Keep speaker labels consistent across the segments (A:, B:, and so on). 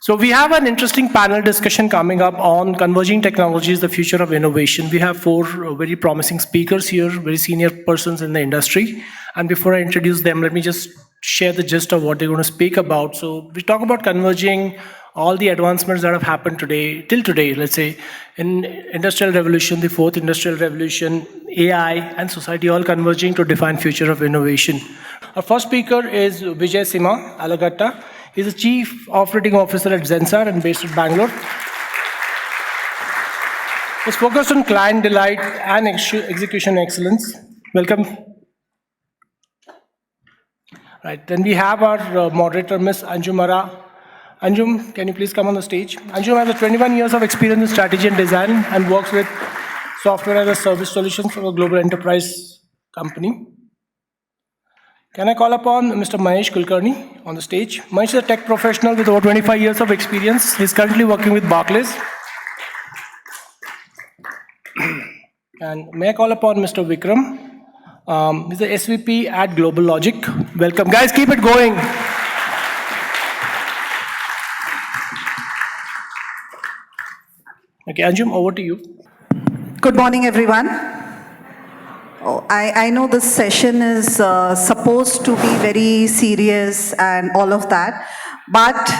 A: So we have an interesting panel discussion coming up on converging technologies, the future of innovation. We have four very promising speakers here, very senior persons in the industry. And before I introduce them, let me just share the gist of what they're going to speak about. So we talk about converging all the advancements that have happened today, till today, let's say, in industrial revolution, the fourth industrial revolution, AI and society all converging to define future of innovation. Our first speaker is Vijayasimha Alilughatta. He's the Chief Operating Officer at Zensar and based in Bangalore. He's focused on client delight and execution excellence. Welcome. Right, then we have our moderator, Ms. Anjumara. Anjum, can you please come on the stage? Anjum has 21 years of experience in strategy and design and works with software as a service solutions for a global enterprise company. Can I call upon Mr. Mahesh Kulkarni on the stage? Mahesh is a tech professional with over 25 years of experience. He's currently working with Barclays. And may I call upon Mr. Vikram? He's the SVP at GlobalLogic. Welcome. Guys, keep it going. Okay, Anjum, over to you.
B: Good morning, everyone. I know this session is supposed to be very serious and all of that, but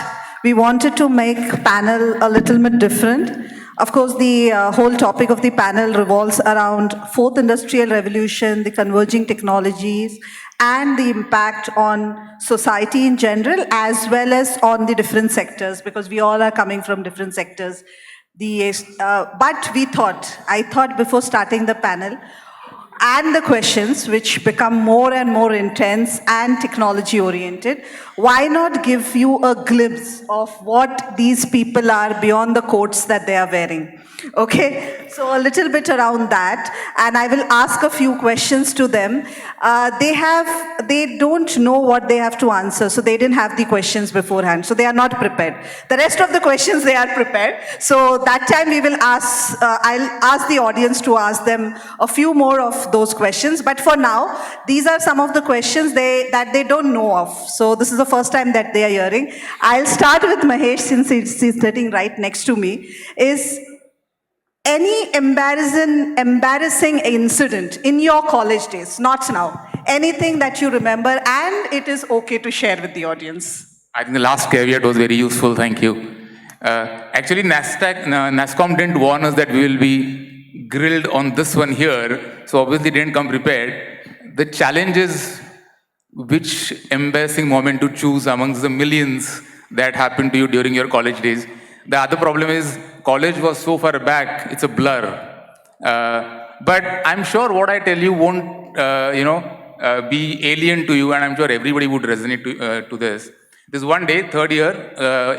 B: we wanted to make panel a little bit different. Of course, the whole topic of the panel revolves around fourth industrial revolution, the converging technologies, and the impact on society in general, as well as on the different sectors, because we all are coming from different sectors. But I thought before starting the panel, and the questions which become more and more intense and technology oriented, why not give you a glimpse of what these people are beyond the coats that they are wearing? Okay, so a little bit around that, and I will ask a few questions to them. They don't know what they have to answer, so they didn't have the questions beforehand, so they are not prepared. The rest of the questions they are prepared, so that time we will ask, I'll ask the audience to ask them a few more of those questions, but for now, these are some of the questions that they don't know of, so this is the first time that they are hearing. I'll start with Mahesh, since he's sitting right next to me. Is any embarrassing incident in your college days, not now, anything that you remember, and it is okay to share with the audience?
C: I think the last caveat was very useful, thank you. Actually, NASSCOM didn't warn us that we will be grilled on this one here, so obviously didn't come prepared. The challenge is which embarrassing moment to choose amongst the millions that happened to you during your college days. The other problem is college was so far back, it's a blur. But I'm sure what I tell you won't, be alien to you, and I'm sure everybody would resonate to this. This one day, third year,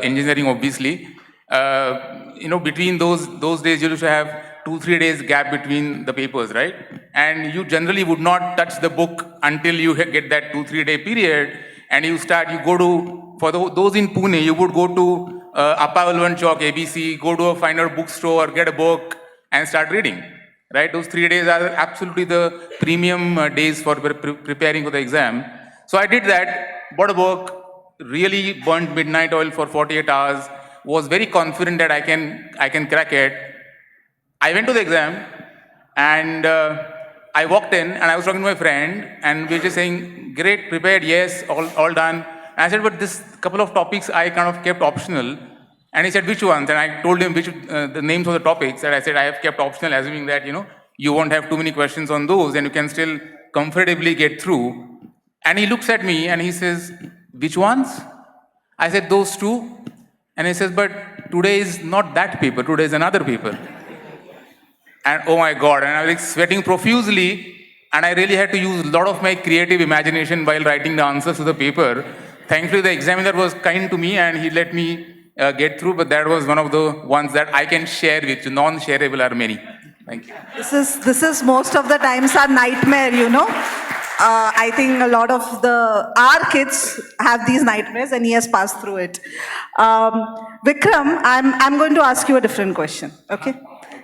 C: engineering obviously, between those days you used to have 2-3 days gap between the papers, right? And you generally would not touch the book until you get that 2-3 day period, and you go to, for those in Pune, you would go to Appavalvan Chowk, ABC, go to a finer bookstore, get a book, and start reading, right? Those 3 days are absolutely the premium days for preparing for the exam. So I did that, bought a book, really burnt midnight oil for 48 hours, was very confident that I can crack it. I went to the exam, and I walked in, and I was talking to my friend, and we were just saying, great, prepared, yes, all done. And I said, but this couple of topics I kind of kept optional. And he said, which ones? And I told him the names of the topics. And I said, I have kept optional, assuming that, you won't have too many questions on those, and you can still comfortably get through. And he looks at me, and he says, which ones? I said, those two. And he says, but today is not that paper, today is another paper. And oh my God, and I was sweating profusely, and I really had to use a lot of my creative imagination while writing the answers to the paper. Thankfully, the examiner was kind to me, and he let me get through, but that was one of the ones that I can share with you. Non-shareable are many. Thank you.
B: This is most of the times our nightmare, I think a lot of our kids have these nightmares, and he has passed through it. Vikram, I'm going to ask you a different question, okay?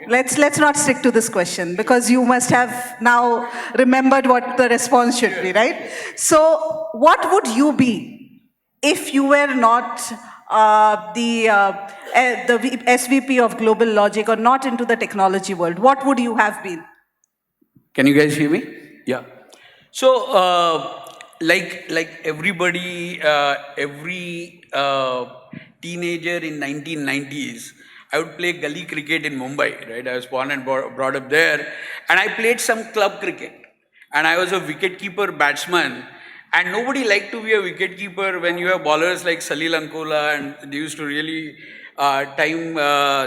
B: Let's not stick to this question, because you must have now remembered what the response should be, right? So what would you be if you were not SVP of GlobalLogic or not into the technology world, what would you have been?
D: Can you guys hear me? Yeah. So, like everybody, every teenager in 1990s, I would play gully cricket in Mumbai, right? I was born and brought up there. And I played some club cricket. And I was a wicket-keeper batsman. And nobody liked to be a wicket-keeper when you have bowlers like Salil Ankola, and they used to really time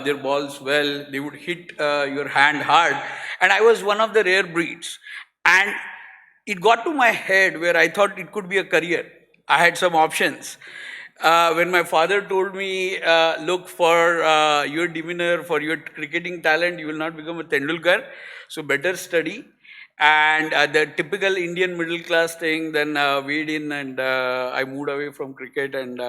D: their balls well. They would hit your hand hard. And I was one of the rare breeds. And it got to my head where I thought it could be a career. I had some options. When my father told me, look, for your demeanor, for your cricketing talent, you will not become a Tendulkar, so better study. And the typical Indian middle class thing, then weighed in, and I moved away from cricket and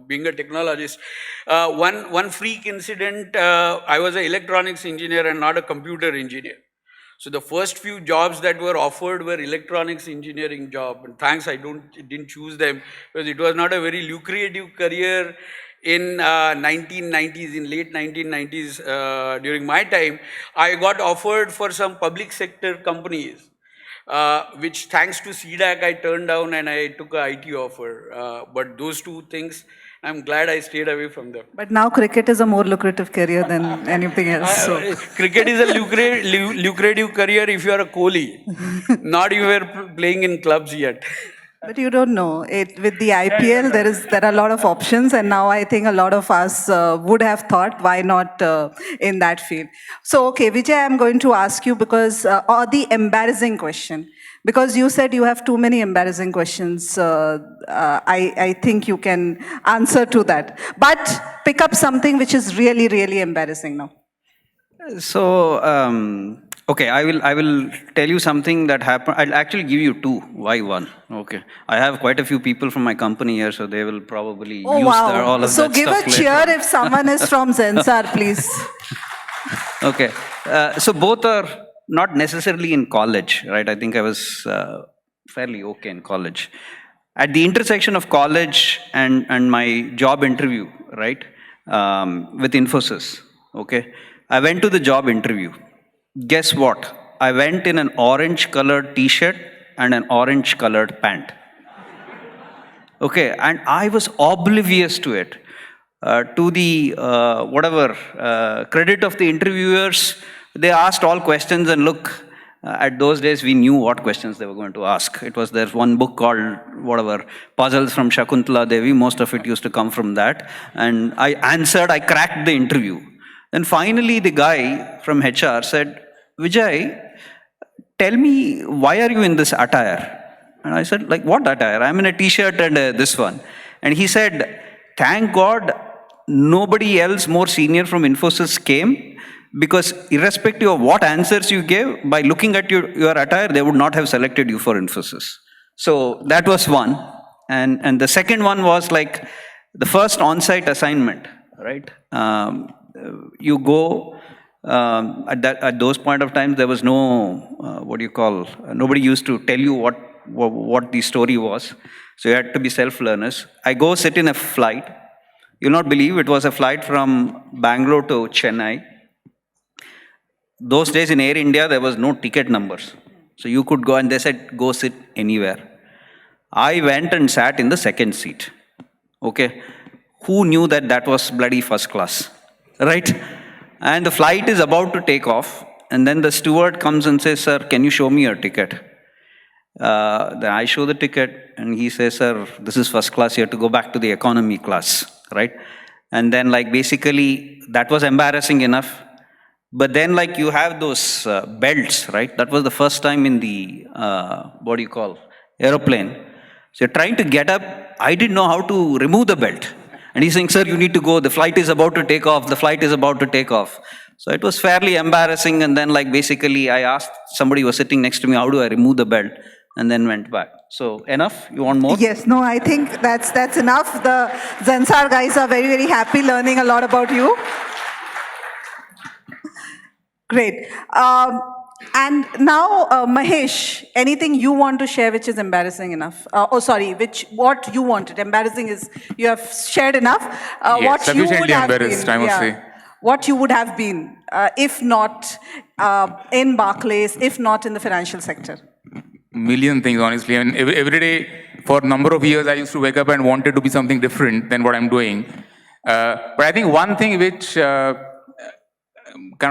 D: being a technologist. One freak incident, I was an electronics engineer and not a computer engineer. So the first few jobs that were offered were electronics engineering job, and thanks I didn't choose them, because it was not a very lucrative career in 1990s, in late 1990s. During my time, I got offered for some public sector companies, which thanks to CDAC I turned down, and I took a IT offer. But those two things, I'm glad I stayed away from them.
B: But now cricket is a more lucrative career than anything else. So.
D: Cricket is a lucrative career if you are a Kohli, not if you are playing in clubs yet.
B: But you don't know. With the IPL, there are a lot of options, and now I think a lot of us would have thought, why not in that field? So, okay, Vijay, I'm going to ask you because, or the embarrassing question, because you said you have too many embarrassing questions. I think you can answer to that. But pick up something which is really, really embarrassing now.
E: So, okay, I will tell you something that happened. I'll actually give you two. Why one? Okay. I have quite a few people from my company here, so they will probably use all of
B: so
E: that
B: give
E: stuff
B: a cheer
E: later.
B: if someone is from Zensar, please.
E: Okay. So both are not necessarily in college, right? I think I was fairly okay in college. At the intersection of college and my job interview, right, with Infosys, okay, I went to the job interview. Guess what? I went in an orange colored t-shirt and an orange colored pant. Okay, and I was oblivious to it. To the credit of the interviewers, they asked all questions, and look, at those days we knew what questions they were going to ask. It was there's one book called Puzzles from Shakuntala Devi. Most of it used to come from that. And I answered, I cracked the interview. Then finally the guy from HR said, Vijay, tell me, why are you in this attire? And I said, like, what attire? I'm in a t-shirt and this one. And he said, thank God nobody else more senior from Infosys came, because irrespective of what answers you gave, by looking at your attire, they would not have selected you for Infosys. So that was one. And the second one was like the first on-site assignment, right? You go, at those point of times, there was no, nobody used to tell you what the story was. So you had to be self-learners. I go sit in a flight. You'll not believe it was a flight from Bangalore to Chennai. Those days in Air India, there was no ticket numbers. So you could go, and they said, go sit anywhere. I went and sat in the second seat. Okay. Who knew that was bloody first class? Right? And the flight is about to take off. And then the steward comes and says, sir, can you show me your ticket? Then I show the ticket, and he says, sir, this is first class. You have to go back to the economy class. Right? And then basically, that was embarrassing enough. But then you have those belts, right? That was the first time in the, aeroplane. So you're trying to get up. I didn't know how to remove the belt. And he's saying, sir, you need to go. The flight is about to take off. The flight is about to take off. So it was fairly embarrassing. And then basically I asked somebody who was sitting next to me, how do I remove the belt? And then went back. So enough? You want more?
B: Yes, no, I think that's enough. The Zensar guys are very, very happy learning a lot about you. Great. And now, Mahesh, anything you want to share which is embarrassing enough? What you wanted. Embarrassing is you have shared enough.
C: Yes,
B: What you would
C: sufficiently
B: have
C: embarrassed,
B: been,
C: I must say.
B: what you would have been if not in Barclays, if not in the financial sector.
C: Million things, honestly. I mean, every day for a number of years, I used to wake up and wanted to be something different than what I'm doing. But I think one thing which kind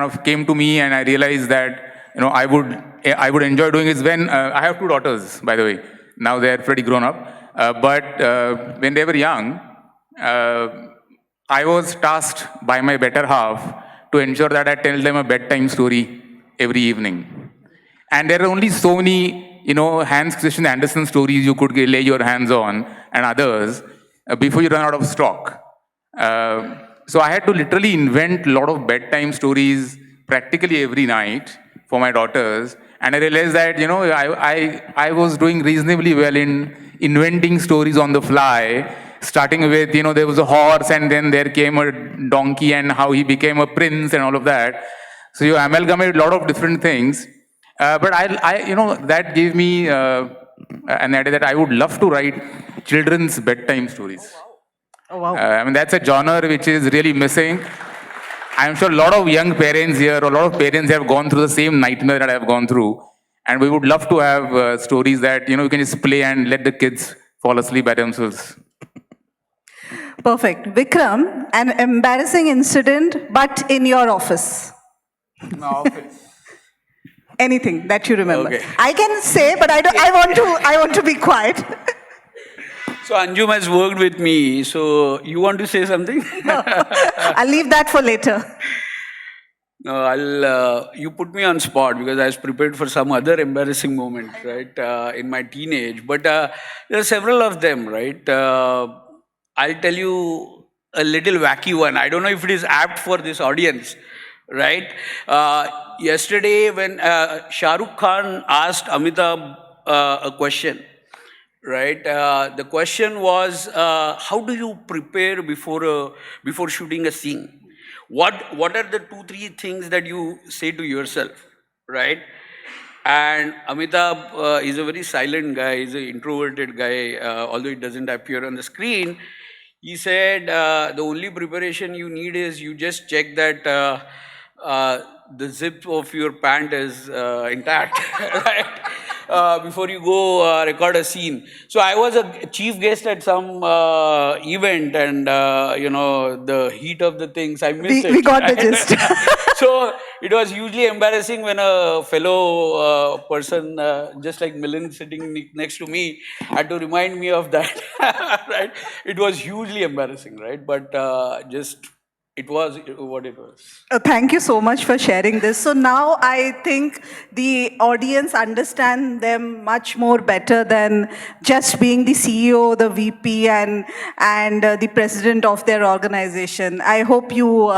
C: of came to me, and I realized that I would enjoy doing is when I have two daughters, by the way. Now they're pretty grown up. But when they were young, I was tasked by my better half to ensure that I tell them a bedtime story every evening. And there are only so many, Hans Christian Andersen stories you could lay your hands on and others before you run out of stock. So I had to literally invent a lot of bedtime stories practically every night for my daughters. And I realized that, I was doing reasonably well in inventing stories on the fly, starting with, there was a horse and then there came a donkey and how he became a prince and all of that. So you amalgamate a lot of different things. But that gave me an idea that I would love to write children's bedtime stories.
B: Oh, wow.
C: I mean, that's a genre which is really missing. I'm sure a lot of young parents here, or a lot of parents have gone through the same nightmare that I've gone through. And we would love to have stories that, you can just play and let the kids fall asleep by themselves.
B: Perfect. Vikram, an embarrassing incident, but in your office.
D: My office.
B: Anything that you remember.
D: Okay.
B: I can say, but I want to be quiet.
D: So Anjum has worked with me. So you want to say something?
B: I'll leave that for later.
D: No, you put me on spot because I was prepared for some other embarrassing moment, right, in my teenage. But there are several of them, right? I'll tell you a little wacky one. I don't know if it is apt for this audience, right? Yesterday, when Shah Rukh Khan asked Amitabh a question, right? The question was, how do you prepare before shooting a scene? What are the 2-3 things that you say to yourself, right? And Amitabh is a very silent guy. He's an introverted guy, although it doesn't appear on the screen. He said, the only preparation you need is you just check that the zip of your pant is intact, right? Before you go record a scene. So I was a chief guest at some event, and the heat of the things, I missed it.
B: We got the gist.
D: So it was hugely embarrassing when a fellow person, just like Milind sitting next to me, had to remind me of that. Right? It was hugely embarrassing, right? But it was what it was.
B: Thank you so much for sharing this. So now I think the audience understand them much more better than just being the CEO, the VP, and the president of their organization. I hope you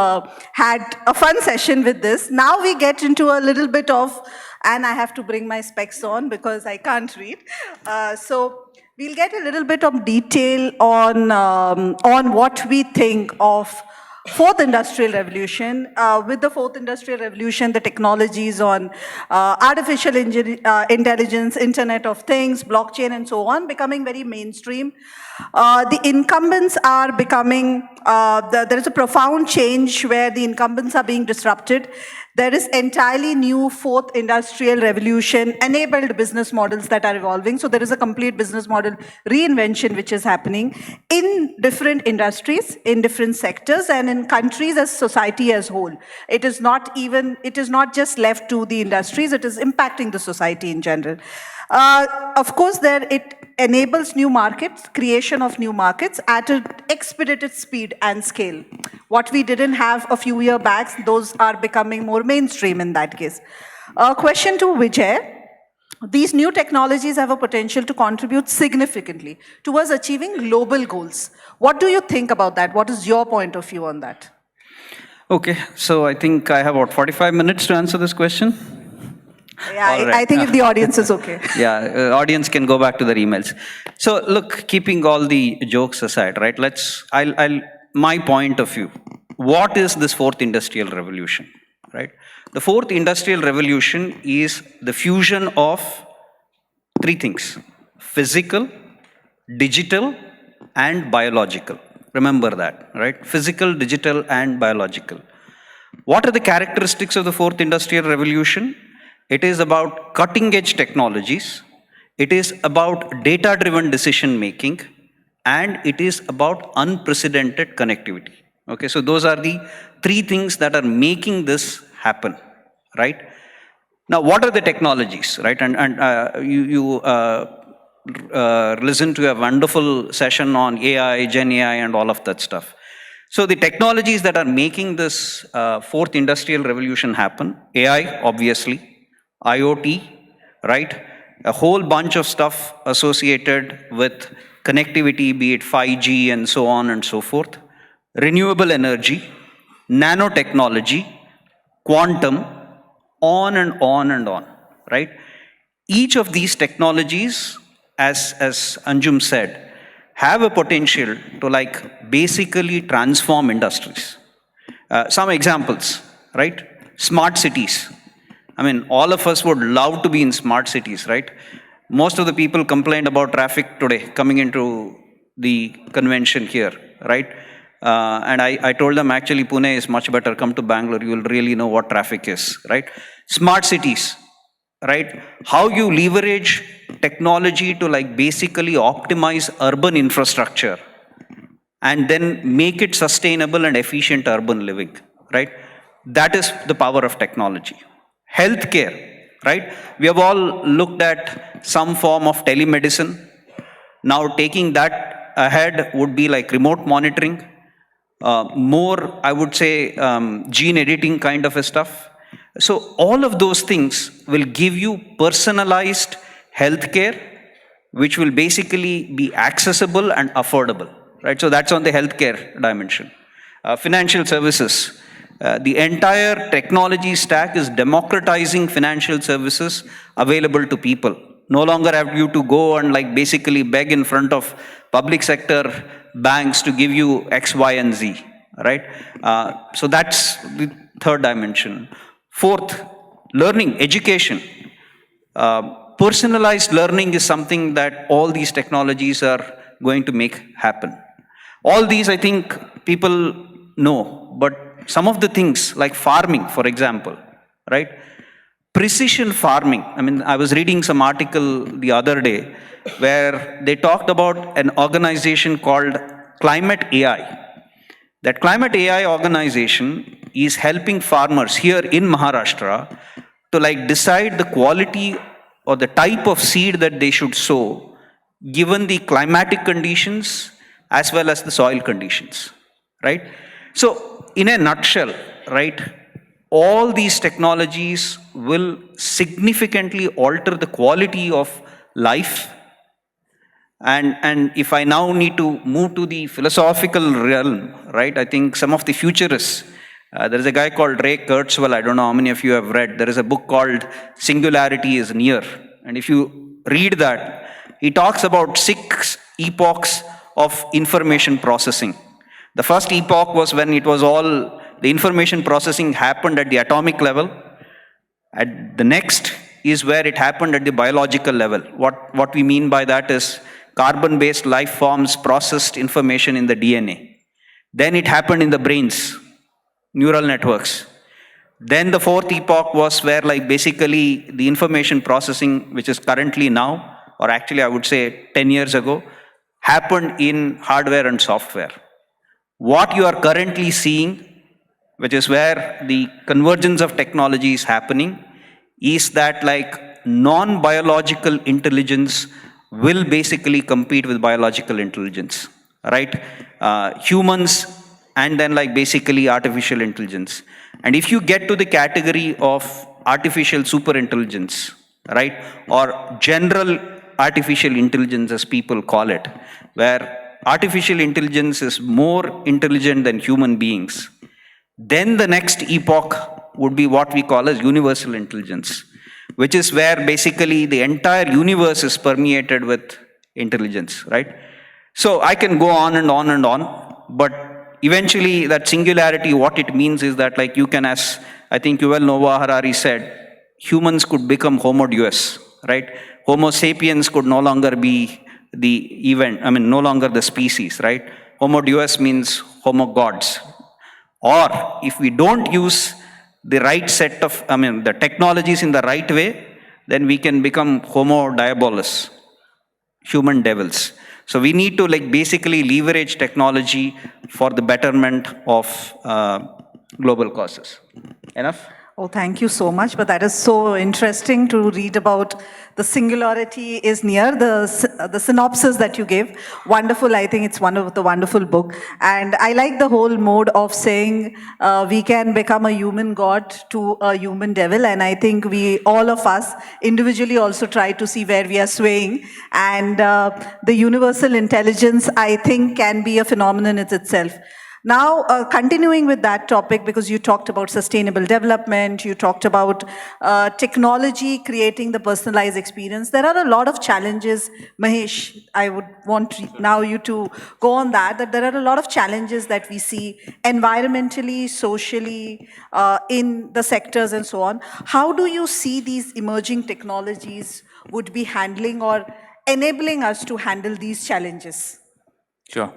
B: had a fun session with this. Now we get into a little bit of, and I have to bring my specs on because I can't read. So we'll get a little bit of detail on what we think of Fourth Industrial Revolution. With the Fourth Industrial Revolution, the technologies on artificial intelligence, Internet of Things, blockchain, and so on, becoming very mainstream. The incumbents are becoming, there is a profound change where the incumbents are being disrupted. There is entirely new Fourth Industrial Revolution enabled business models that are evolving. So there is a complete business model reinvention which is happening in different industries, in different sectors, and in countries as society as whole. It is not just left to the industries, it is impacting the society in general. Of course, it enables new markets, creation of new markets at an expedited speed and scale. What we didn't have a few years back, those are becoming more mainstream in that case. Question to Vijay. These new technologies have a potential to contribute significantly towards achieving global goals. What do you think about that? What is your point of view on that?
E: Okay, so I think I have about 45 minutes to answer this question.
B: Yeah,
E: All right.
B: I think if the audience is okay.
E: Yeah, audience can go back to their emails. So look, keeping all the jokes aside, right? My point of view. What is this fourth industrial revolution? right? The fourth industrial revolution is the fusion of three things: physical, digital, and biological. Remember that, right? Physical, digital, and biological. What are the characteristics of the fourth industrial revolution? It is about cutting edge technologies, it is about data driven decision making, and it is about unprecedented connectivity. Okay, so those are the three things that are making this happen, right? Now, what are the technologies, right? And you listened to a wonderful session on AI, Gen AI, and all of that stuff. So the technologies that are making this fourth industrial revolution happen: AI, obviously, IoT, right? A whole bunch of stuff associated with connectivity, be it 5G and so on and so forth, renewable energy, nanotechnology, quantum, on and on and on, right? Each of these technologies, as Anjum said, have a potential to like basically transform industries. Some examples, right? Smart cities. I mean, all of us would love to be in smart cities, right? Most of the people complained about traffic today coming into the convention here, right? And I told them, actually, Pune is much better. Come to Bangalore, you will really know what traffic is, right? Smart cities, right? How you leverage technology to like basically optimize urban infrastructure and then make it sustainable and efficient urban living, right? That is the power of technology. Healthcare, right? We have all looked at some form of telemedicine. Now taking that ahead would be like remote monitoring, more, I would say, gene editing kind of a stuff. So all of those things will give you personalized healthcare, which will basically be accessible and affordable, right? So that's on the healthcare dimension. Financial services. The entire technology stack is democratizing financial services available to people. No longer have you to go and like basically beg in front of public sector banks to give you X, Y, and Z, right? So that's the third dimension. Fourth, learning, education. Personalized learning is something that all these technologies are going to make happen. All these, I think, people know, but some of the things like farming, for example, right? Precision farming. I mean, I was reading some article the other day where they talked about an organization called Climate AI. That Climate AI organization is helping farmers here in Maharashtra to like decide the quality or the type of seed that they should sow given the climatic conditions as well as the soil conditions, right? So in a nutshell, right, all these technologies will significantly alter the quality of life. And if I now need to move to the philosophical realm, right, I think some of the futurists, there is a guy called Ray Kurzweil, I don't know how many of you have read, there is a book called Singularity is Near. And if you read that, he talks about 6 epochs of information processing. The first epoch was when it was all, the information processing happened at the atomic level. At the next is where it happened at the biological level. What we mean by that is carbon-based life forms processed information in the DNA. Then it happened in the brains, neural networks. Then the fourth epoch was where like basically the information processing, which is currently now, or actually I would say 10 years ago, happened in hardware and software. What you are currently seeing, which is where the convergence of technology is happening, is that like non-biological intelligence will basically compete with biological intelligence, right? Humans and then like basically artificial intelligence. And if you get to the category of artificial superintelligence, right, or general artificial intelligence as people call it, where artificial intelligence is more intelligent than human beings, then the next epoch would be what we call as universal intelligence, which is where basically the entire universe is permeated with intelligence, right? So I can go on and on and on, but eventually that singularity, what it means is that like you can, as I think Yuval Noah Harari said, humans could become Homo Deus, right? Homo sapiens could no longer be the event, no longer the species, right? Homo Deus means Homo gods. Or if we don't use the right set of, the technologies in the right way, then we can become Homo diabolus, human devils. So we need to like basically leverage technology for the betterment of global causes. Enough?
B: Oh, thank you so much. But that is so interesting to read about the singularity is near, the synopsis that you gave. Wonderful. I think it's one of the wonderful book. And I like the whole mode of saying we can become a human god to a human devil. And I think we, all of us, individually also try to see where we are swaying. And the universal intelligence, I think, can be a phenomenon in itself. Now, continuing with that topic, because you talked about sustainable development, you talked about technology creating the personalized experience. There are a lot of challenges. Mahesh, I would want now you to go on that there are a lot of challenges that we see environmentally, socially, in the sectors and so on. How do you see these emerging technologies would be handling or enabling us to handle these challenges?
C: Sure.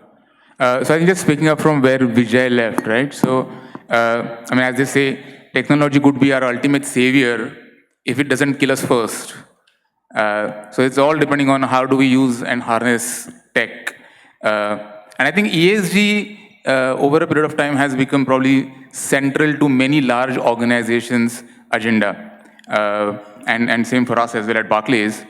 C: So I think just picking up from where Vijay left, right? So, as they say, technology could be our ultimate savior if it doesn't kill us first. So it's all depending on how do we use and harness tech. And I think ESG over a period of time has become probably central to many large organizations' agenda. And same for us as well at Barclays.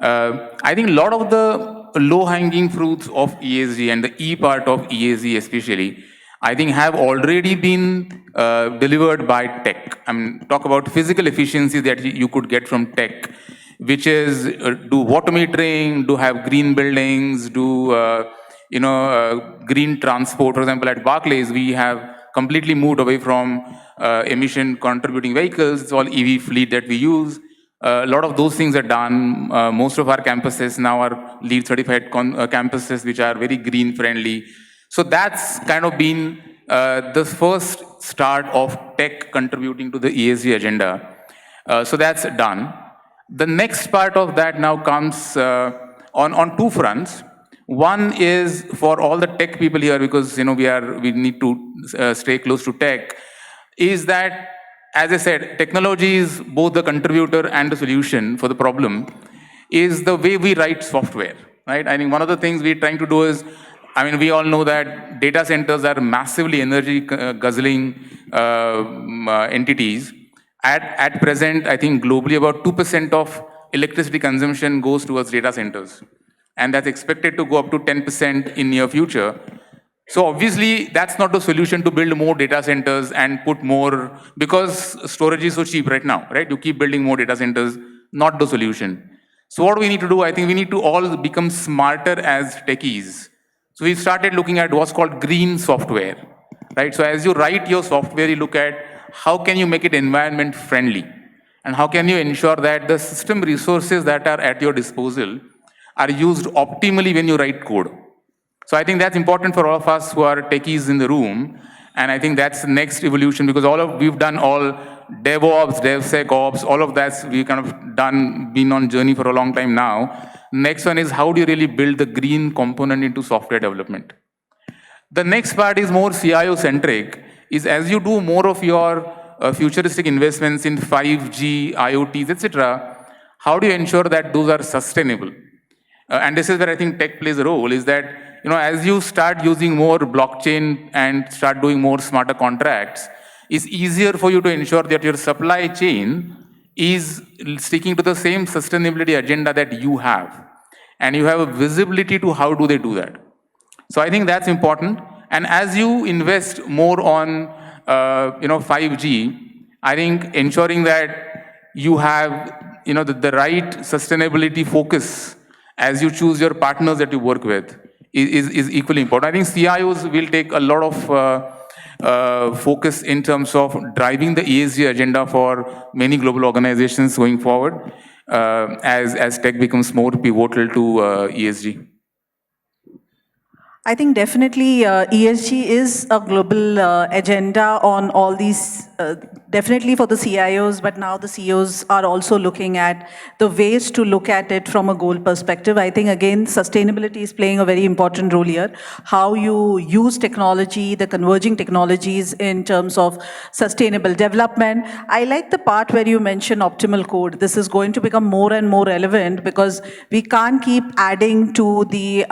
C: I think a lot of the low-hanging fruits of ESG and the E part of ESG especially, I think have already been delivered by tech. Talk about physical efficiency that you could get from tech, which is do water metering, do have green buildings, do green transport. For example, at Barclays, we have completely moved away from emission contributing vehicles. It's all EV fleet that we use. A lot of those things are done. Most of our campuses now are LEED certified campuses, which are very green friendly. So that's kind of been the first start of tech contributing to the ESG agenda. So that's done. The next part of that now comes on two fronts. One is for all the tech people here, because we need to stay close to tech, is that, as I said, technology is both the contributor and the solution for the problem, is the way we write software, right? I think one of the things we're trying to do is, we all know that data centers are massively energy guzzling entities. At present, I think globally about 2% of electricity consumption goes towards data centers. And that's expected to go up to 10% in near future. So obviously, that's not the solution to build more data centers and put more, because storage is so cheap right now, right? You keep building more data centers, not the solution. So what do we need to do? I think we need to all become smarter as techies. So we started looking at what's called green software, right? So as you write your software, you look at how can you make it environment friendly? And how can you ensure that the system resources that are at your disposal are used optimally when you write code? So I think that's important for all of us who are techies in the room. And I think that's the next evolution, because we've done all DevOps, DevSecOps, all of that's we've kind of been on journey for a long time now. Next one is how do you really build the green component into software development? The next part is more CIO-centric, is as you do more of your futuristic investments in 5G, IoTs, etc., how do you ensure that those are sustainable? And this is where I think tech plays a role, is that as you start using more blockchain and start doing more smarter contracts, it's easier for you to ensure that your supply chain is sticking to the same sustainability agenda that you have. And you have a visibility to how do they do that. So I think that's important. And as you invest more on 5G, I think ensuring that you have the right sustainability focus as you choose your partners that you work with is equally important. I think CIOs will take a lot of focus in terms of driving the ESG agenda for many global organizations going forward as tech becomes more pivotal to ESG.
B: I think definitely ESG is a global agenda on all these, definitely for the CIOs, but now the CEOs are also looking at the ways to look at it from a goal perspective. I think, again, sustainability is playing a very important role here. How you use technology, the converging technologies in terms of sustainable development. I like the part where you mention optimal code. This is going to become more and more relevant because we can't keep adding to the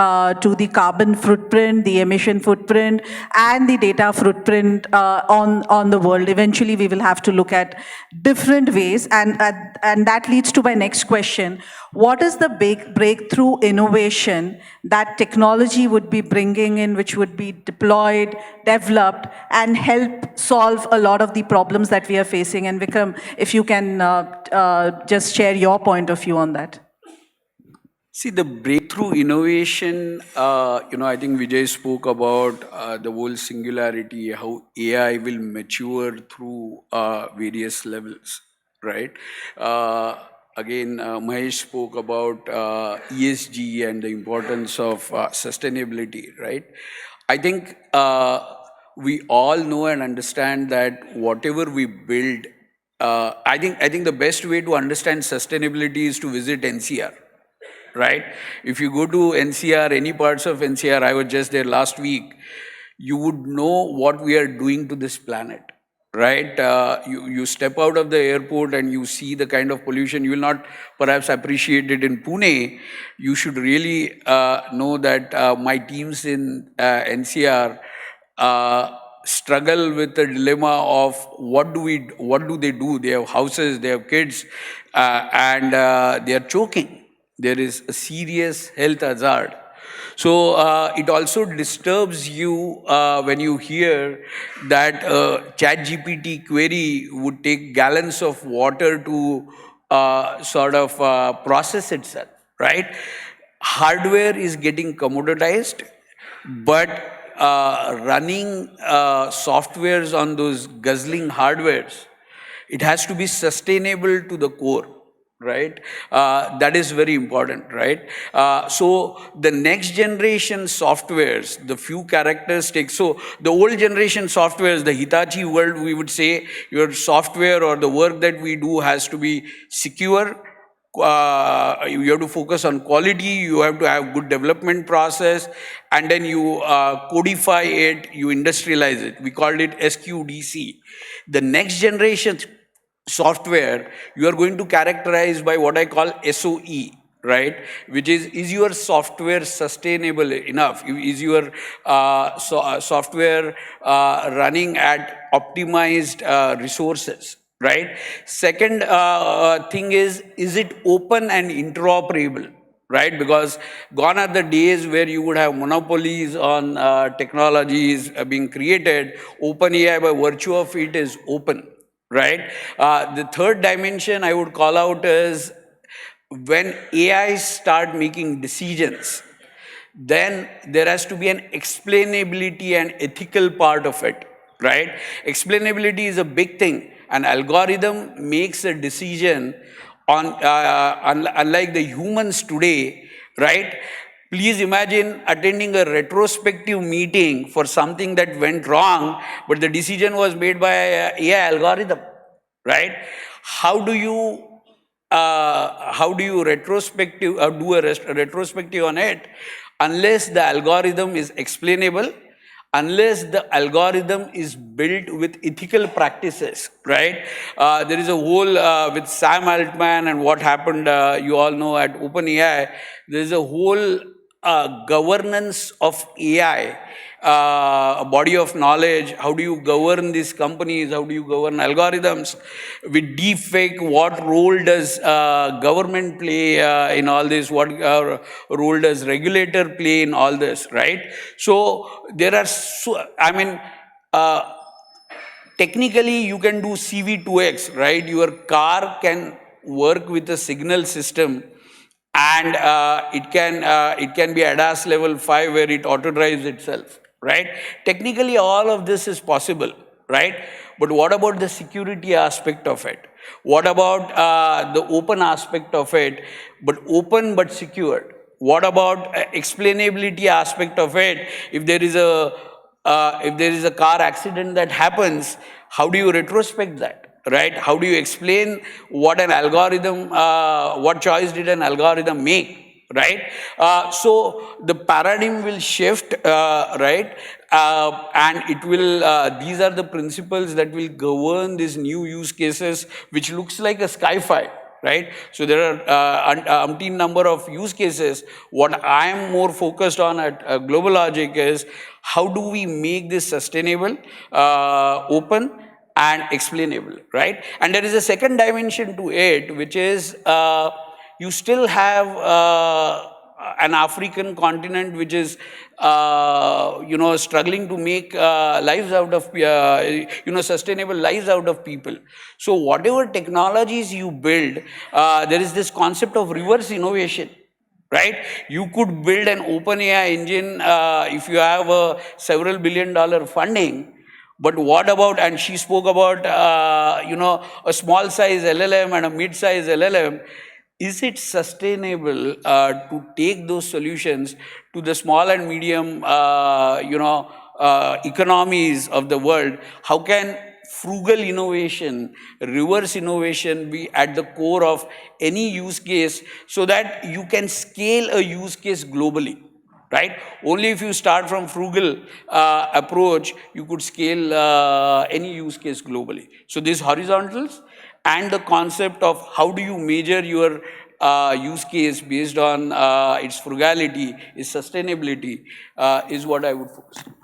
B: carbon footprint, the emission footprint, and the data footprint on the world. Eventually, we will have to look at different ways, and that leads to my next question. What is the big breakthrough innovation that technology would be bringing in, which would be deployed, developed, and help solve a lot of the problems that we are facing? And Vikram, if you can just share your point of view on that.
D: See, the breakthrough innovation, I think Vijay spoke about the whole singularity, how AI will mature through various levels, right? Again, Mahesh spoke about ESG and the importance of sustainability, right? I think we all know and understand that whatever we build, I think the best way to understand sustainability is to visit NCR. Right? If you go to NCR, any parts of NCR, I was just there last week, you would know what we are doing to this planet, right? You step out of the airport and you see the kind of pollution. You will not perhaps appreciate it in Pune. You should really know that my teams in NCR struggle with the dilemma of what do they do? They have houses, they have kids, and they are choking. There is a serious health hazard. So it also disturbs you when you hear that ChatGPT query would take gallons of water to process itself, right? Hardware is getting commoditized, but running softwares on those guzzling hardwares, it has to be sustainable to the core. Right? That is very important, right? So the next generation softwares, the few characteristics, so the old generation softwares, the Hitachi world, we would say your software or the work that we do has to be secure. You have to focus on quality, you have to have good development process, and then you codify it, you industrialize it. We called it SQDC. The next generation software, you are going to characterize by what I call SOE, right? Which is your software sustainable enough? Is your software running at optimized resources, right? Second thing is it open and interoperable? Right? Because gone are the days where you would have monopolies on technologies being created. OpenAI, by virtue of it, is open. Right? The third dimension I would call out is when AI start making decisions, then there has to be an explainability and ethical part of it, right? Explainability is a big thing. An algorithm makes a decision on, unlike the humans today, right? Please imagine attending a retrospective meeting for something that went wrong, but the decision was made by an AI algorithm, right? How do you retrospective do a retrospective on it unless the algorithm is explainable, unless the algorithm is built with ethical practices, right? There is a whole, with Sam Altman and what happened, you all know, at OpenAI, there is a whole governance of AI, a body of knowledge. How do you govern these companies? How do you govern algorithms? With deepfake, what role does government play in all this? What role does regulator play in all this, right? So there are, technically you can do CV2X, right? Your car can work with a signal system, and it can be ADAS level 5 where it auto drives itself, right? Technically all of this is possible, right? But what about the security aspect of it? What about the open aspect of it? But open but secured, What about explainability aspect of it? If there is a car accident that happens, how do you retrospect that, right? How do you explain what an algorithm, what choice did an algorithm make, right? So the paradigm will shift, right? And it will, these are the principles that will govern these new use cases, which looks like a sci-fi, right? So there are umpteen number of use cases. What I am more focused on at GlobalLogic is how do we make this sustainable, open, and explainable, right? And there is a second dimension to it, which is you still have an African continent which is, struggling to make lives out of, sustainable lives out of people. So whatever technologies you build, there is this concept of reverse innovation. Right? You could build an open AI engine if you have a several $billion funding. But what about, and she spoke about, a small size LLM and a mid size LLM. Is it sustainable to take those solutions to the small and medium, economies of the world? How can frugal innovation, reverse innovation be at the core of any use case so that you can scale a use case globally, right? Only if you start from frugal approach, you could scale any use case globally. So these horizontals and the concept of how do you measure your use case based on its frugality, its sustainability, is what I would focus on.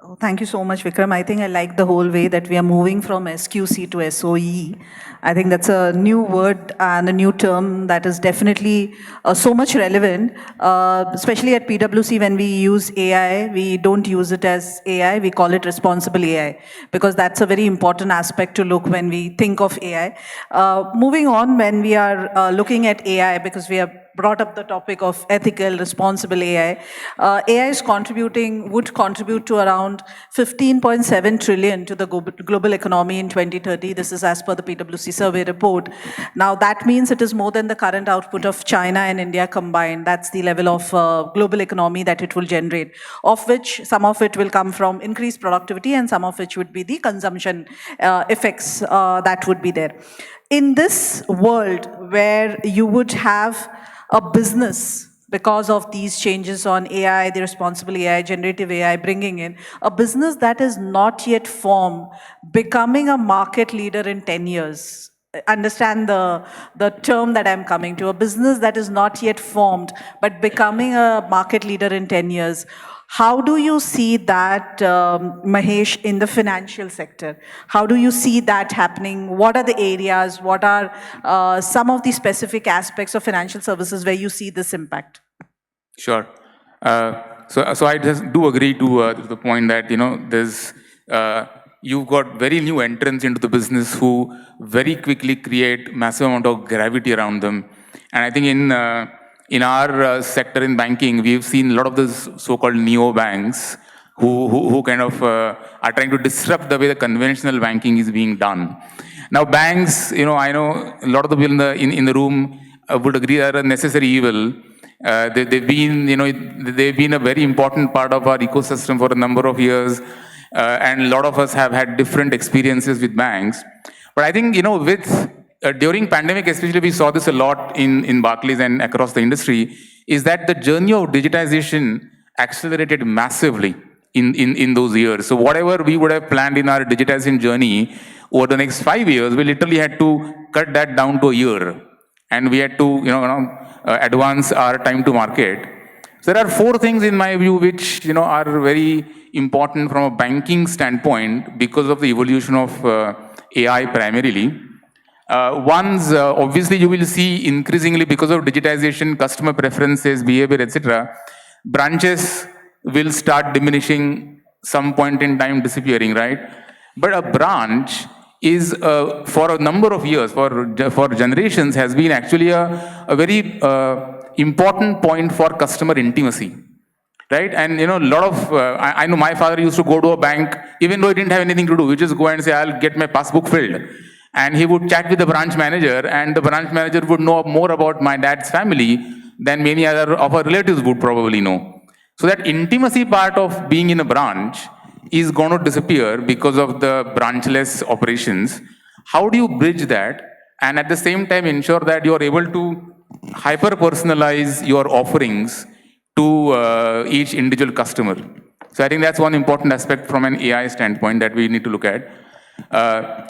B: Oh, thank you so much, Vikram. I think I like the whole way that we are moving from SQC to SOE. I think that's a new word and a new term that is definitely so much relevant, especially at PwC when we use AI. We don't use it as AI, we call it responsible AI, because that's a very important aspect to look when we think of AI. Moving on, when we are looking at AI, because we have brought up the topic of ethical, responsible AI. AI is would contribute to around 15.7 trillion to the global economy in 2030. This is as per the PwC survey report. Now that means it is more than the current output of China and India combined. That's the level of global economy that it will generate, of which some of it will come from increased productivity and some of which would be the consumption effects that would be there. In this world where you would have a business, because of these changes on AI, the responsible AI, generative AI bringing in, a business that is not yet formed, becoming a market leader in 10 years. Understand the term that I'm coming to, a business that is not yet formed, but becoming a market leader in 10 years. How do you see that, Mahesh, in the financial sector? How do you see that happening? What are the areas? What are some of the specific aspects of financial services where you see this impact?
C: Sure. So I just do agree to the point that, there's, you've got very new entrants into the business who very quickly create massive amount of gravity around them. And I think in our sector in banking, we've seen a lot of those so-called neo-banks who kind of are trying to disrupt the way the conventional banking is being done. Now banks, I know a lot of the people in the room would agree are a necessary evil. They've been a very important part of our ecosystem for a number of years. And a lot of us have had different experiences with banks. But I think, during pandemic, especially we saw this a lot in Barclays and across the industry, is that the journey of digitization accelerated massively in those years. So whatever we would have planned in our digitization journey over the next 5 years, we literally had to cut that down to a year. And we had to, advance our time to market. So there are 4 things in my view which, are very important from a banking standpoint because of the evolution of AI primarily. One's, obviously you will see increasingly because of digitization, customer preferences, behavior, etc. Branches will start diminishing, some point in time disappearing, right? But a branch is, for a number of years, for generations, has been actually a very important point for customer intimacy, right? And a lot of, I know my father used to go to a bank, even though he didn't have anything to do, he just go and say, I'll get my passbook filled. And he would chat with the branch manager, and the branch manager would know more about my dad's family than many other of our relatives would probably know. So that intimacy part of being in a branch is going to disappear because of the branchless operations. How do you bridge that and at the same time ensure that you are able to hyper personalize your offerings to each individual customer? So I think that's one important aspect from an AI standpoint that we need to look at.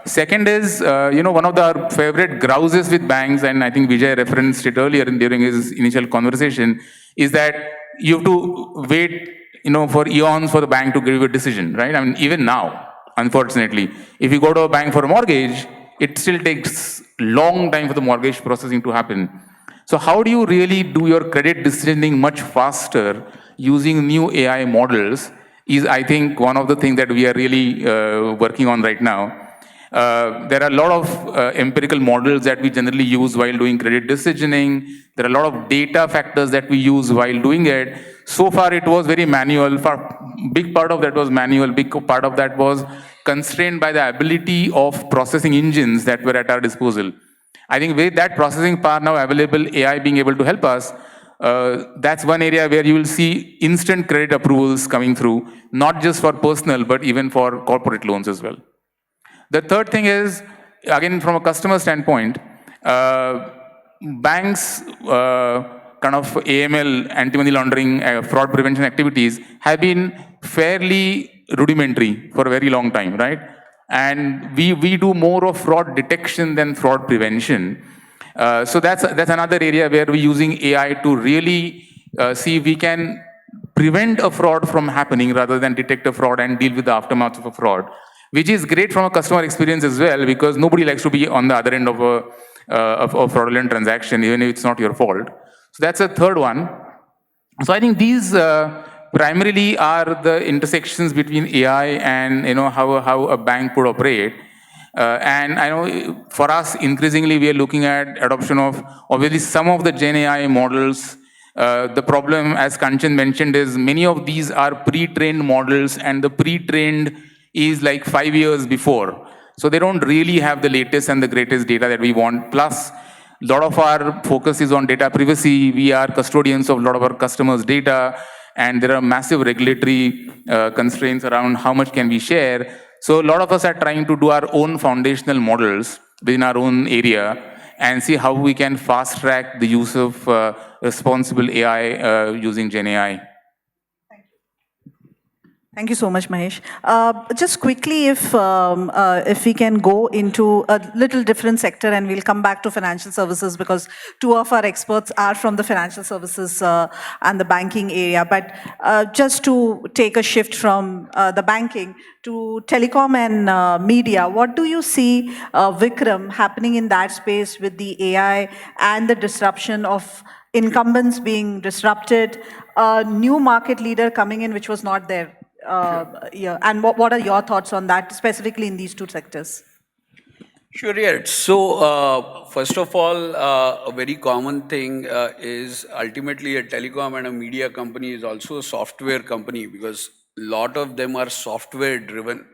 C: Second is, one of the favorite grouses with banks, and I think Vijay referenced it earlier during his initial conversation, is that you have to wait, for eons for the bank to give you a decision, right? I mean, even now, unfortunately, if you go to a bank for a mortgage, it still takes long time for the mortgage processing to happen. So how do you really do your credit decisioning much faster using new AI models is, I think, one of the things that we are really working on right now. There are a lot of empirical models that we generally use while doing credit decisioning. There are a lot of data factors that we use while doing it. So far, it was very manual. Big part of that was manual. Big part of that was constrained by the ability of processing engines that were at our disposal. I think with that processing power now available, AI being able to help us, that's one area where you will see instant credit approvals coming through, not just for personal, but even for corporate loans as well. The third thing is, again, from a customer standpoint, banks' kind of AML, anti-money laundering, fraud prevention activities have been fairly rudimentary for a very long time, right? And we do more of fraud detection than fraud prevention. So that's another area where we're using AI to really see if we can prevent a fraud from happening rather than detect a fraud and deal with the aftermath of a fraud, which is great from a customer experience as well, because nobody likes to be on the other end of a fraudulent transaction, even if it's not your fault. So that's a third one. So I think these primarily are the intersections between AI and how a bank would operate. And I know for us, increasingly, we are looking at adoption of obviously some of the Gen AI models. The problem, as Kanchan mentioned, is many of these are pre-trained models, and the pre-trained is like 5 years before. So they don't really have the latest and the greatest data that we want. Plus, a lot of our focus is on data privacy. We are custodians of a lot of our customers' data, and there are massive regulatory constraints around how much can we share. So a lot of us are trying to do our own foundational models within our own area and see how we can fast track the use of responsible AI using Gen AI.
B: Thank you so much, Mahesh. Just quickly, if we can go into a little different sector, and we'll come back to financial services because two of our experts are from the financial services and the banking area. But just to take a shift from the banking to telecom and media, what do you see, Vikram, happening in that space with the AI and the disruption of incumbents being disrupted, a new market leader coming in which was not there? Yeah. And what are your thoughts on that, specifically in these two sectors?
D: Sure, yeah. So, first of all, a very common thing is ultimately a telecom and a media company is also a software company, because a lot of them are software driven,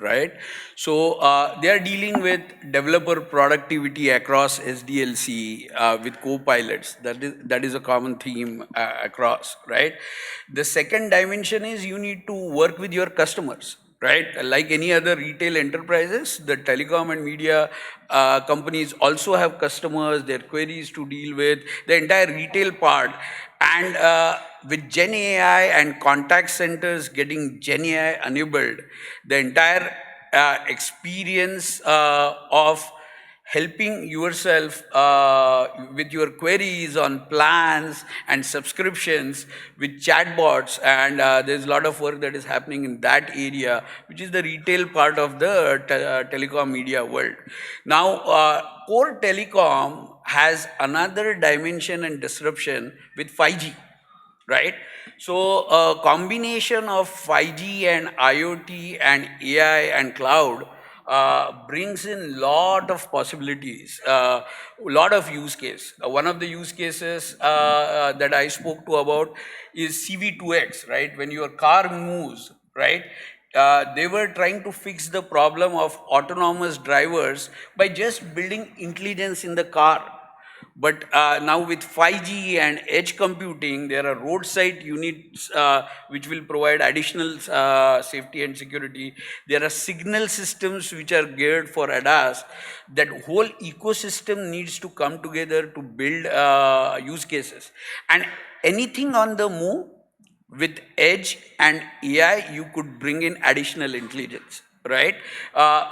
D: right? So, they are dealing with developer productivity across SDLC with co-pilots. That is a common theme across, right? The second dimension is you need to work with your customers, right? Like any other retail enterprises, the telecom and media companies also have customers, their queries to deal with, the entire retail part. And with Gen AI and contact centers getting Gen AI enabled, the entire experience of helping yourself with your queries on plans and subscriptions with chatbots, and there's a lot of work that is happening in that area, which is the retail part of the telecom media world. Now, core telecom has another dimension and disruption with 5G, right? So a combination of 5G and IoT and AI and cloud brings in lot of possibilities, lot of use case. One of the use cases that I spoke to about is CV2X, right? When your car moves, right? They were trying to fix the problem of autonomous drivers by just building intelligence in the car. But now with 5G and edge computing, there are roadside units which will provide additional safety and security. There are signal systems which are geared for ADAS. That whole ecosystem needs to come together to build use cases. And anything on the move, with edge and AI, you could bring in additional intelligence, right?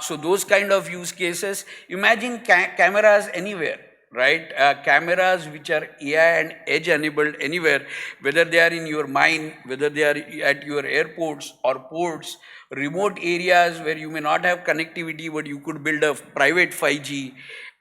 D: So those kind of use cases, imagine cameras anywhere, right? Cameras which are AI and edge enabled anywhere, whether they are in your mine, whether they are at your airports or ports, remote areas where you may not have connectivity, but you could build a private 5G.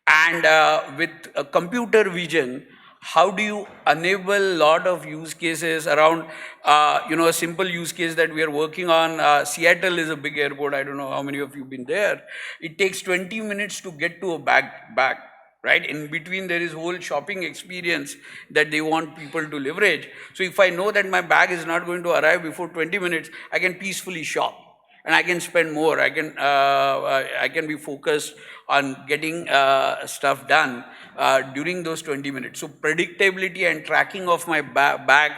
D: And with computer vision, how do you enable a lot of use cases around, a simple use case that we are working on. Seattle is a big airport. I don't know how many of you have been there. It takes 20 minutes to get to a bag, right? In between, there is whole shopping experience that they want people to leverage. So if I know that my bag is not going to arrive before 20 minutes, I can peacefully shop. And I can spend more. I can be focused on getting stuff done during those 20 minutes. So predictability and tracking of my bag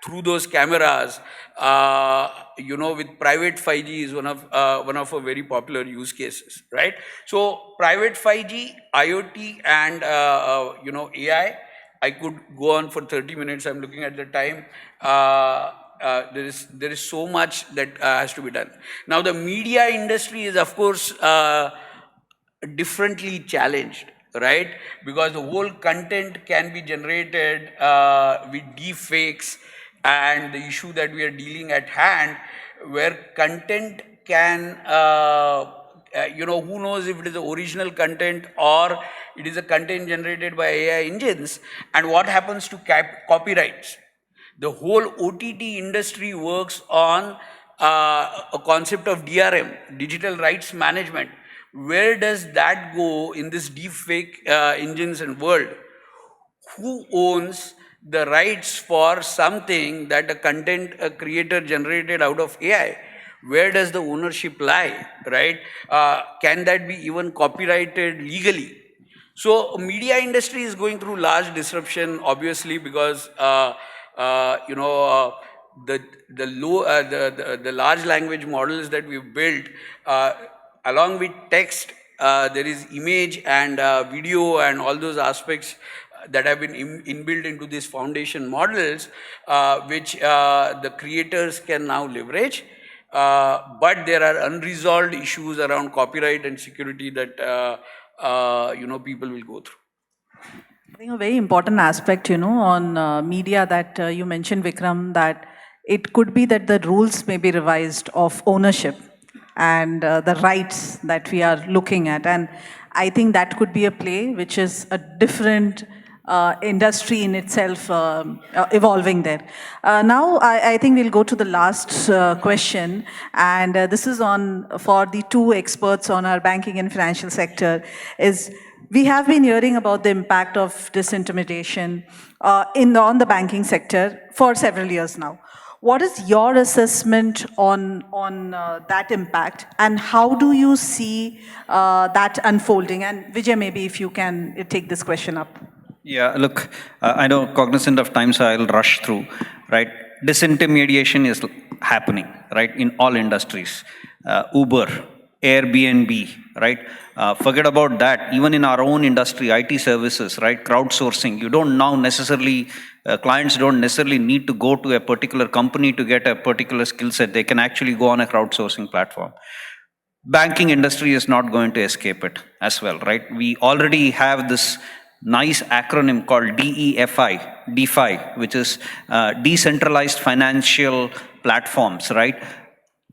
D: through those cameras, with private 5G is one of a very popular use cases, right? So private 5G, IoT, and AI. I could go on for 30 minutes. I'm looking at the time. There is so much that has to be done. Now, the media industry is, of course, differently challenged, right? Because the whole content can be generated with deepfakes, and the issue that we are dealing at hand, where content can, who knows if it is the original content or it is a content generated by AI engines, and what happens to copyrights. The whole OTT industry works on a concept of DRM, digital rights management. Where does that go in this deepfake engines and world? Who owns the rights for something that a content creator generated out of AI? Where does the ownership lie, right? Can that be even copyrighted legally? So media industry is going through large disruption, obviously, because the large language models that we've built, along with text, there is image and video and all those aspects that have been inbuilt into these foundation models, which the creators can now leverage. But there are unresolved issues around copyright and security that people will go through.
B: I think a very important aspect, on media that you mentioned, Vikram, that it could be that the rules may be revised of ownership and the rights that we are looking at. And I think that could be a play which is a different industry in itself evolving there. Now, I think we'll go to the last question, and this is for the two experts on our banking and financial sector. We have been hearing about the impact of disintermediation on the banking sector for several years now. What is your assessment on that impact, and how do you see that unfolding? And Vijay, maybe if you can take this question up.
E: Yeah, look, I know cognizant of time, so I'll rush through, right? Disintermediation is happening, right, in all industries. Uber, Airbnb, right? Forget about that. Even in our own industry, IT services, right? Crowdsourcing. You don't now necessarily, clients don't necessarily need to go to a particular company to get a particular skill set. They can actually go on a crowdsourcing platform. Banking industry is not going to escape it as well, right? We already have this nice acronym called DEFI, which is Decentralized Financial Platforms, right?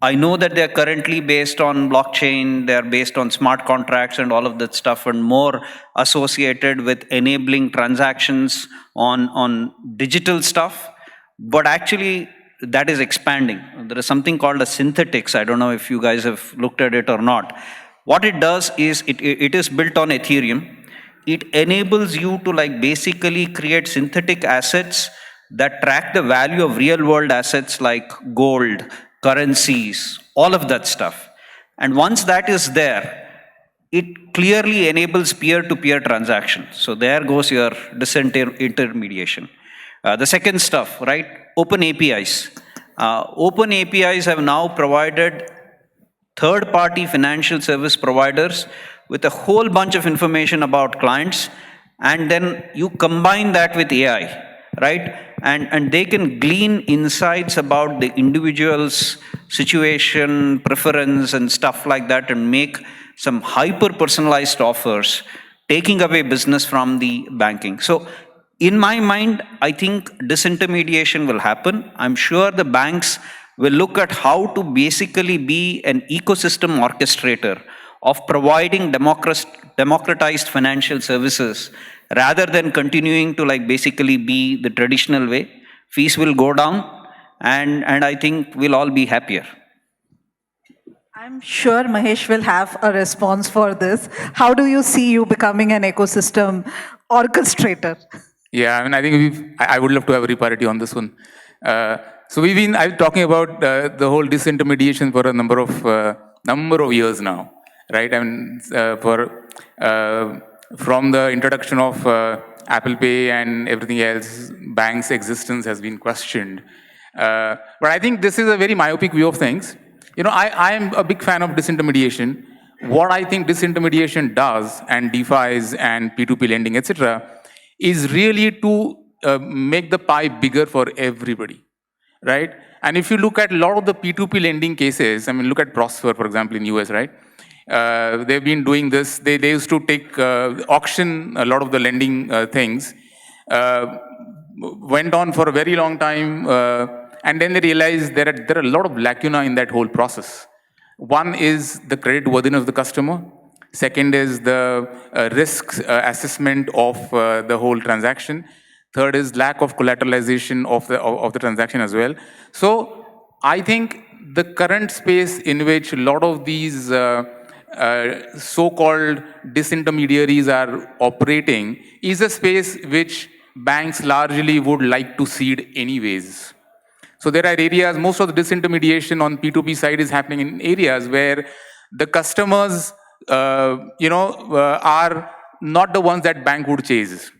E: I know that they're currently based on blockchain, they're based on smart contracts and all of that stuff, and more associated with enabling transactions on digital stuff. But actually, that is expanding. There is something called a synthetics. I don't know if you guys have looked at it or not. What it does is it is built on Ethereum. It enables you to basically create synthetic assets that track the value of real world assets like gold, currencies, all of that stuff. And once that is there, it clearly enables peer-to-peer transactions. So there goes your disintermediation. The second stuff, right? Open APIs. Open APIs have now provided third-party financial service providers with a whole bunch of information about clients, and then you combine that with AI, right? And they can glean insights about the individual's situation, preference, and stuff like that, and make some hyper-personalized offers, taking away business from the banking. So in my mind, I think disintermediation will happen. I'm sure the banks will look at how to basically be an ecosystem orchestrator of providing democratized financial services rather than continuing to like basically be the traditional way. Fees will go down, and I think we'll all be happier.
B: I'm sure Mahesh will have a response for this. How do you see you becoming an ecosystem orchestrator?
C: Yeah, I mean, I think I would love to have a reparity on this one. So I'm talking about the whole disintermediation for a number of years now, right? I mean, from the introduction of Apple Pay and everything else, banks' existence has been questioned. But I think this is a very myopic view of things. You know, I am a big fan of disintermediation. What I think disintermediation does, and DeFi's and P2P lending, etc., is really to make the pie bigger for everybody, right? And if you look at a lot of the P2P lending cases, I mean, look at Prosper, for example, in US, right? They've been doing this. They used to take auction a lot of the lending things. Went on for a very long time, and then they realized there are a lot of lacuna in that whole process. One is the credit worthiness of the customer. Second is the risk assessment of the whole transaction. Third is lack of collateralization of the transaction as well. So I think the current space in which a lot of these so-called disintermediaries are operating is a space which banks largely would like to seed anyways. So there are areas, most of the disintermediation on P2P side is happening in areas where the customers are not the ones that bank would chase,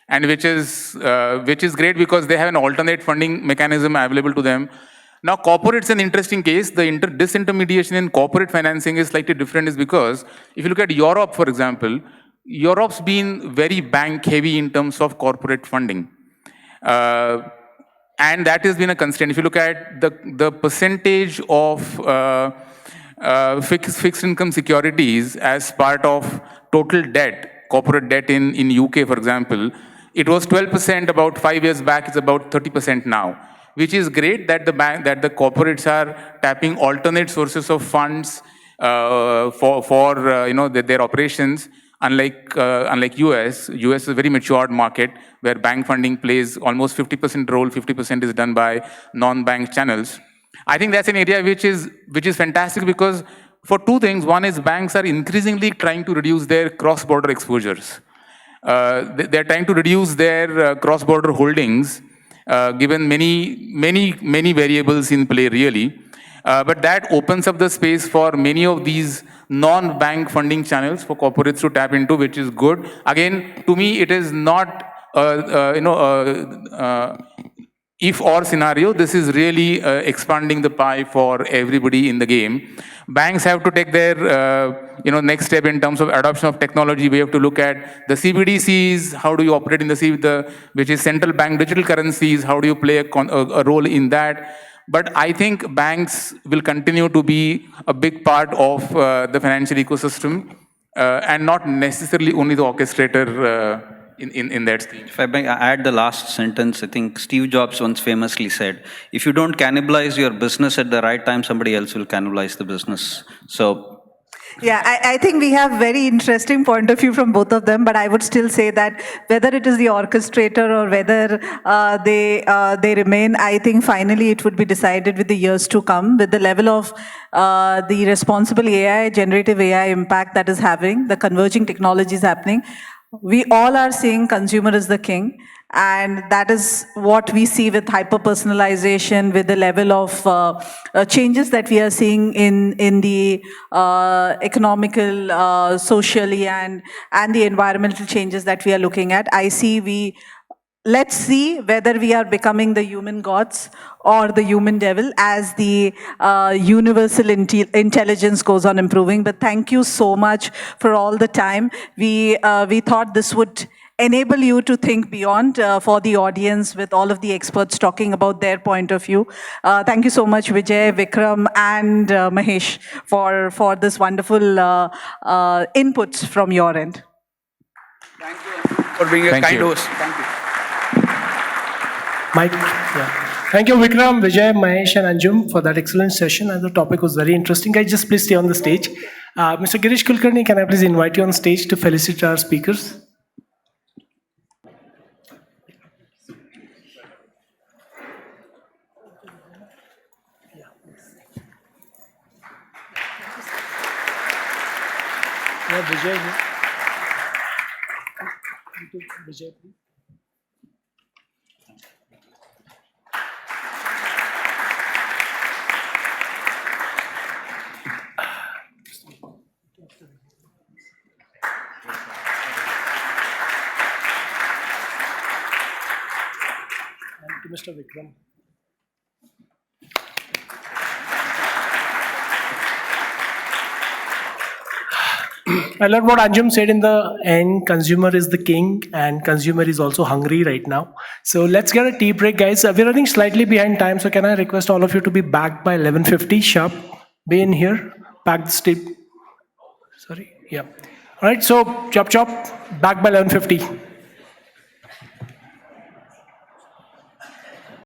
C: and which is great because they have an alternate funding mechanism available to them. Now, corporate's an interesting case. The disintermediation in corporate financing is slightly different, is because if you look at Europe, for example, Europe's been very bank heavy in terms of corporate funding. And that has been a constraint. If you look at the percentage of fixed income securities as part of total debt, corporate debt in UK, for example, it was 12% about 5 years back. It's about 30% now, which is great that the corporates are tapping alternate sources of funds for their operations. Unlike US is a very matured market where bank funding plays almost 50% role, 50% is done by non-bank channels. I think that's an area which is fantastic because for two things. One is banks are increasingly trying to reduce their cross-border exposures. They're trying to reduce their cross-border holdings, given many variables in play really. But that opens up the space for many of these non-bank funding channels for corporates to tap into, which is good. Again, to me, it is not if-or scenario. This is really expanding the pie for everybody in the game. Banks have to take their next step in terms of adoption of technology. We have to look at the CBDCs. How do you operate in which is central bank digital currencies? How do you play a role in that? But I think banks will continue to be a big part of the financial ecosystem and not necessarily only the orchestrator in that scheme.
E: If I may add the last sentence, I think Steve Jobs once famously said, if you don't cannibalize your business at the right time, somebody else will cannibalize the business. So
B: yeah, I think we have very interesting point of view from both of them, but I would still say that whether it is the orchestrator or whether they remain, I think finally it would be decided with the years to come, with the level of the responsible AI, generative AI impact that is having, the converging technologies happening. We all are seeing consumer is the king, And that is what we see with hyper-personalization, with the level of changes that we are seeing in the economical, socially, and the environmental changes that we are looking at. Let's see whether we are becoming the human gods or the human devil as the universal intelligence goes on improving. But thank you so much for all the time. We thought this would enable you to think beyond for the audience with all of the experts talking about their point of view. Thank you so much, Vijay, Vikram, and Mahesh for this wonderful inputs from your end.
D: Thank you for being a
C: Thank
D: kind
C: you.
D: host. Thank you.
A: Mike, yeah. Thank you, Vikram, Vijay, Mahesh, and Anjum for that excellent session. And the topic was very interesting. Guys, just please stay on the stage. Mr. Girish Kulkarni, can I please invite you on stage to felicitate our speakers? Yeah, Vijay. Vijay, please. And to Mr. Vikram. I love what Anjum said in the end. Consumer is the king, and consumer is also hungry right now. So let's get a tea break, guys. We're running slightly behind time, so can I request all of you to be back by 11:50 sharp? Be in here, pack the step. Sorry, yeah. All right, so chop chop, back by 11:50.